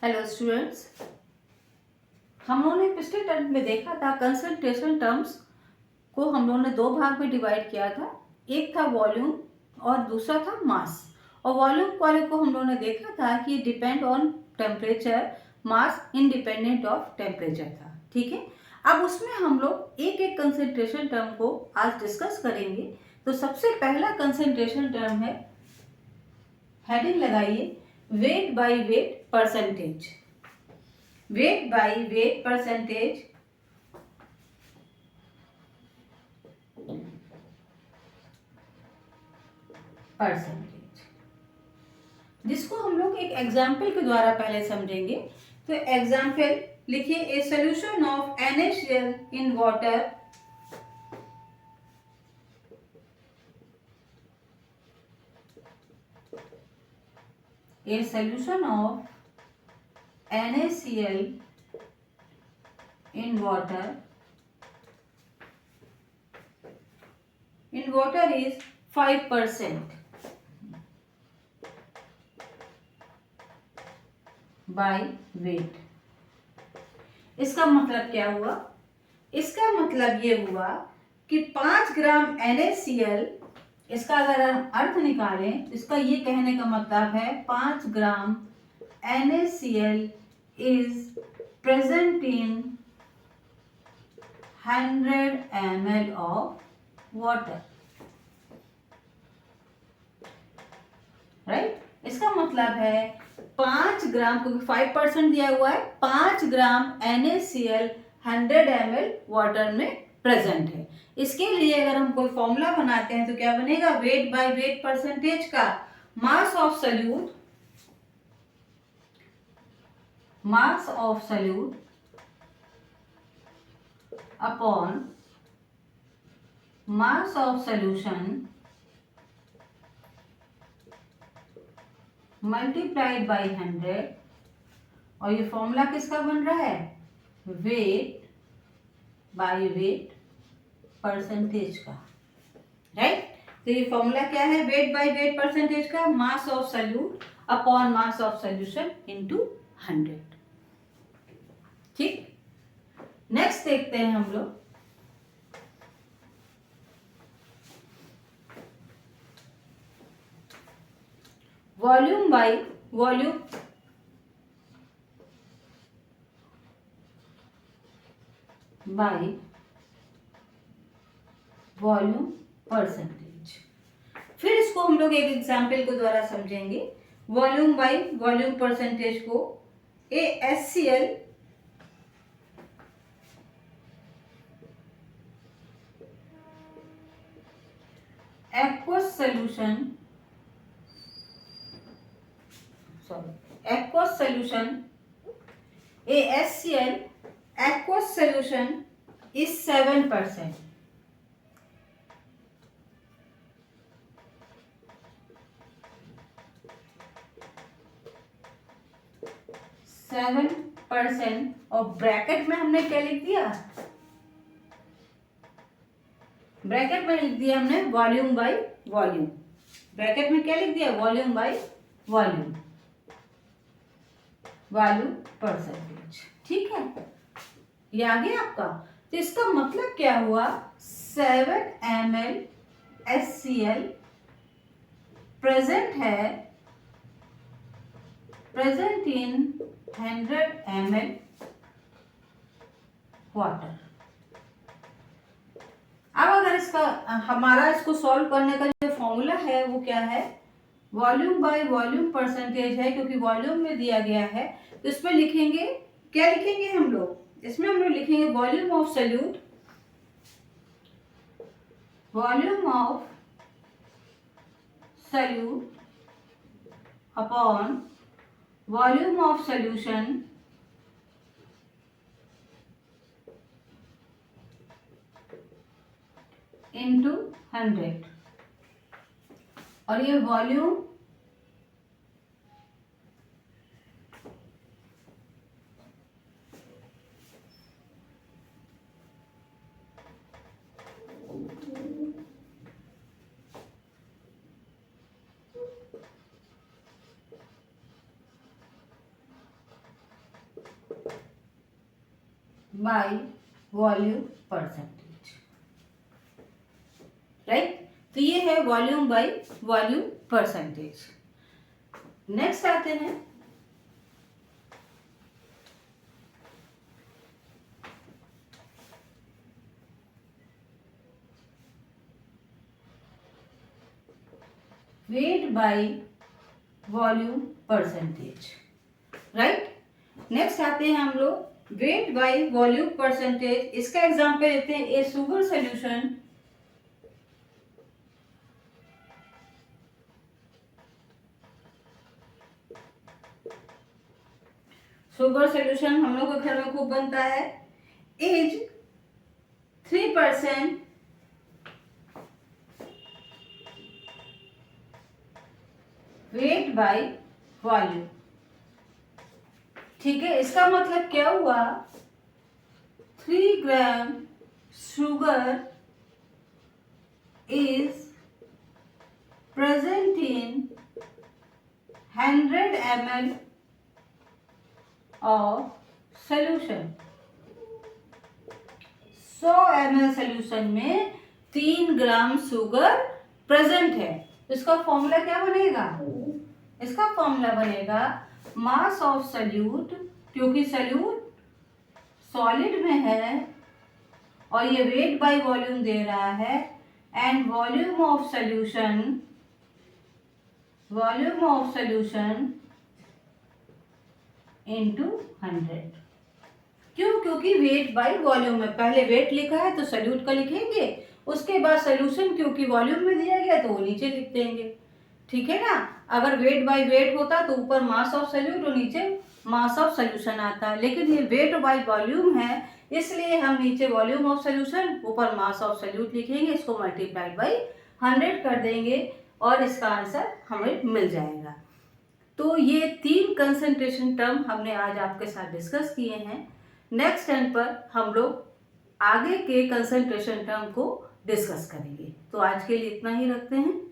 Hello students, हम लोगों ने पिछले टर्म में देखा था कंसंट्रेशन टर्म्स को हम लोगों ने दो भाग में डिवाइड किया था। एक था वॉल्यूम और दूसरा था मास। और वॉल्यूम वाले को हम लोगों ने देखा था कि depend on temperature, mass independent of temperature था। ठीक है, अब उसमें हम लोग एक एक कंसंट्रेशन टर्म को आज डिस्कस करेंगे। तो सबसे पहला कंसंट्रेशन टर्म है, हेडिंग लगाइए, weight by weight percentage. Weight by weight percentage जिसको हम लोग एक एग्जाम्पल के द्वारा पहले समझेंगे। तो एग्जाम्पल लिखिए, a solution of NaCl in water a solution of NaCl in water is 5% by weight। इसका मतलब क्या हुआ? इसका मतलब ये हुआ कि 5 ग्राम NaCl, इसका अगर हम अर्थ निकालें, इसका ये कहने का मतलब है 5 ग्राम NaCl is present in 100 ml of water, right. इसका मतलब है 5 ग्राम, क्योंकि 5% दिया हुआ है, 5 ग्राम NaCl 100 ml वाटर में प्रेजेंट है। इसके लिए अगर हम कोई फॉर्मूला बनाते हैं तो क्या बनेगा? वेट बाय वेट परसेंटेज का mass of solute, mass of solute upon mass of solution multiplied by 100। और ये फॉर्मूला किसका बन रहा है? वेट बाय वेट परसेंटेज का, राइट। तो ये फॉर्मूला क्या है? वेट बाय वेट परसेंटेज का mass of solute upon mass of solution into 100। ठीक, नेक्स्ट देखते हैं हम लोग। Volume by volume by volume percentage. फिर इसको हम लोग एक एग्जाम्पल के द्वारा समझेंगे। वॉल्यूम बाय वॉल्यूम परसेंटेज को HCl aqueous solution, aqueous solution, HCl aqueous solution is 7%। 7%। और ब्रैकेट में हमने क्या लिख दिया? ब्रैकेट में लिख दिया हमने वॉल्यूम बाय वॉल्यूम। ब्रैकेट में क्या लिख दिया? Volume by volume, volume percentage. ठीक है, ये आ गया आपका। तो इसका मतलब क्या हुआ? 7 ml HCl प्रेजेंट है, प्रेजेंट इन 100 ml वाटर। अब अगर इसका हमारा इसको सॉल्व करने का जो फॉर्मूला है वो क्या है? वॉल्यूम बाय वॉल्यूम परसेंटेज है, क्योंकि वॉल्यूम में दिया गया है। तो इसमें लिखेंगे, क्या लिखेंगे हम लोग? इसमें हम लोग लिखेंगे volume of solute, volume of solute upon volume of solution into 100। और ये volume by volume percentage, right. तो ये है volume by volume percentage. Next आते हैं weight by volume percentage, right. Next आते हैं हम लोग वेट बाय वॉल्यूम परसेंटेज। इसका एग्जांपल लेते हैं ए शुगर सॉल्यूशन, शुगर सॉल्यूशन हम लोग के घर में खूब बनता है, इज 3% वेट बाय वॉल्यूम। ठीक है, इसका मतलब क्या हुआ, 3 gram sugar is present in 100 ml of solution. 100 ml solution में 3 ग्राम शुगर प्रेजेंट है। इसका फॉर्मूला क्या बनेगा, इसका फॉर्मूला बनेगा मास ऑफ सल्यूट, क्योंकि सल्यूट सॉलिड में है और ये वेट बाय वॉल्यूम दे रहा है, and volume of solution into 100। क्यों, क्योंकि वेट बाय वॉल्यूम में पहले वेट लिखा है तो सल्यूट का लिखेंगे, उसके बाद सोल्यूशन क्योंकि वॉल्यूम में दिया गया तो वो नीचे लिख देंगे। ठीक है ना, अगर वेट बाय वेट होता तो ऊपर मास ऑफ सल्यूट और नीचे मास ऑफ सोल्यूशन आता, लेकिन ये वेट बाय वॉल्यूम है इसलिए हम नीचे वॉल्यूम ऑफ सोल्यूशन ऊपर मास ऑफ सल्यूट लिखेंगे, इसको मल्टीप्लाइड बाय 100 कर देंगे और इसका आंसर हमें मिल जाएगा। तो ये 3 कंसंट्रेशन टर्म हमने आज आपके साथ डिस्कस किए हैं। नेक्स्ट टर्म पर हम लोग आगे के कंसंट्रेशन टर्म को डिस्कस करेंगे। तो आज के लिए इतना ही रखते हैं।